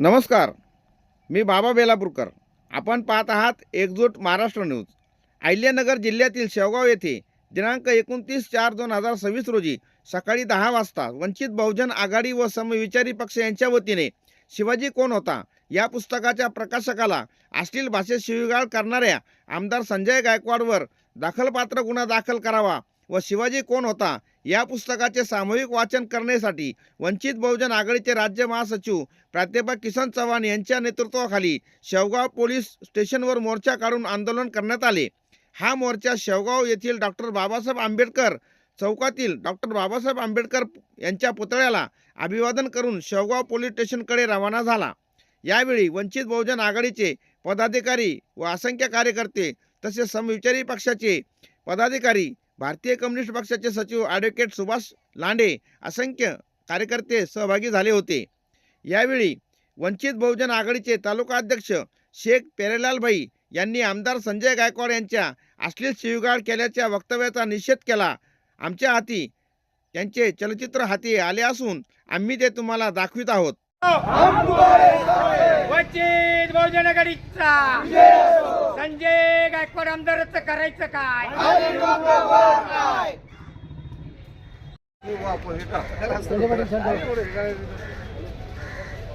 नमस्कार, मी बाबा बेलापूरकर. आपण पाहत आहात एकजूट महाराष्ट्र न्यूज. अहिल्यानगर जिल्ह्यातील शेवगाव येथे दिनांक 29/4/2026 रोजी सकाळी 10 वाजता वंचित बहुजन आघाडी व समविचारी पक्ष यांच्या वतीने शिवाजी कोण होता या पुस्तकाच्या प्रकाशकाला अश्लील भाषेत शिवीगाळ करणाऱ्या आमदार संजय गायकवाडवर दाखलपात्र गुन्हा दाखल करावा व शिवाजी कोण होता या पुस्तकाचे सामूहिक वाचन करण्यासाठी वंचित बहुजन आघाडीचे राज्य महासचिव प्राध्यापक किसन चव्हाण यांच्या नेतृत्वाखाली शेवगाव पोलीस स्टेशनवर मोर्चा काढून आंदोलन करण्यात आले. हा मोर्चा शेवगाव येथील डॉक्टर बाबासाहेब आंबेडकर चौकातील डॉक्टर बाबासाहेब आंबेडकर यांच्या पुतळ्याला अभिवादन करून शेवगाव पोलीस स्टेशनकडे रवाना झाला. यावेळी वंचित बहुजन आघाडीचे पदाधिकारी व असंख्य कार्यकर्ते तसेच समविचारी पक्षाचे पदाधिकारी, भारतीय कम्युनिस्ट पक्षाचे सचिव ॲडव्होकेट सुभाष लांडे असंख्य कार्यकर्ते सहभागी झाले होते. यावेळी वंचित बहुजन आघाडीचे तालुका अध्यक्ष शेख पेरेलाल भाई यांनी आमदार संजय गायकवाड यांच्या अश्लील शिवीगाळ केल्याच्या वक्तव्याचा निषेध केला. आमच्या हाती त्यांचे चलचित्र हाती आले असून आम्ही ते तुम्हाला दाखवित आहोत. वंचित बहुजन आघाडीचा संजय गायकवाड आमदारच करायचं काय?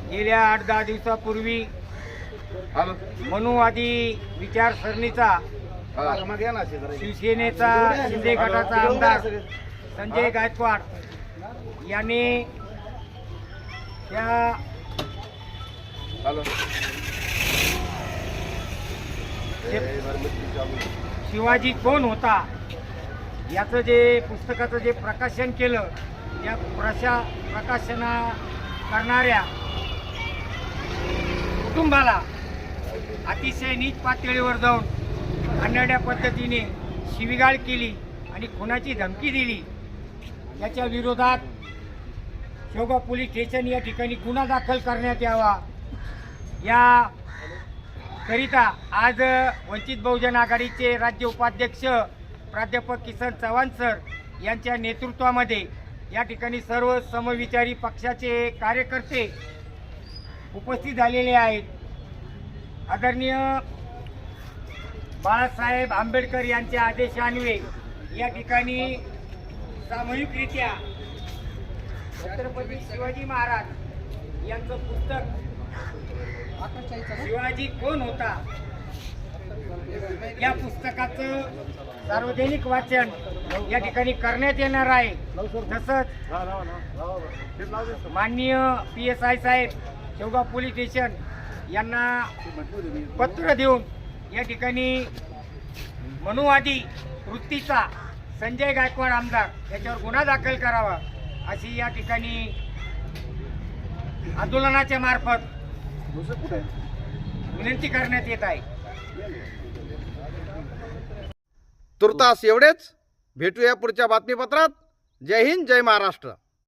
गेल्या 8-10 दिवसापूर्वी मनुवादी विचारसरणीचा शिवसेनेचा शिंदे गटाचा आमदार संजय गायकवाड यांनी त्या शिवाजी कोण होता याचं जे पुस्तकाचं जे प्रकाशन केलं, या प्रकाशना करणाऱ्या कुटुंबाला अतिशय नीच पातळीवर जाऊन घाणेरड्या पद्धतीने शिवीगाळ केली आणि खुनाची धमकी दिली. याच्या विरोधात शेवगाव पोलीस स्टेशन या ठिकाणी गुन्हा दाखल करण्यात यावा या करिता आज वंचित बहुजन आघाडीचे राज्य उपाध्यक्ष प्राध्यापक किसन चव्हाण सर यांच्या नेतृत्वामध्ये या ठिकाणी सर्व समविचारी पक्षाचे कार्यकर्ते उपस्थित झालेले आहेत. आदरणीय बाळासाहेब आंबेडकर यांच्या आदेशान्वये या ठिकाणी सामूहिकरित्या छत्रपती शिवाजी महाराज यांचं पुस्तक शिवाजी कोण होता या पुस्तकाचं सार्वजनिक वाचन या ठिकाणी करण्यात येणार आहे. तसंच माननीय PSI साहेब शेवगाव पोलीस स्टेशन यांना पत्र देऊन या ठिकाणी मनुवादी वृत्तीचा संजय गायकवाड आमदार याच्यावर गुन्हा दाखल करावा अशी या ठिकाणी आंदोलनाच्या मार्फत विनंती करण्यात येत आहे. तुर्तास एवढेच. भेटूया पुढच्या बातमीपत्रात. जय हिंद, जय महाराष्ट्र.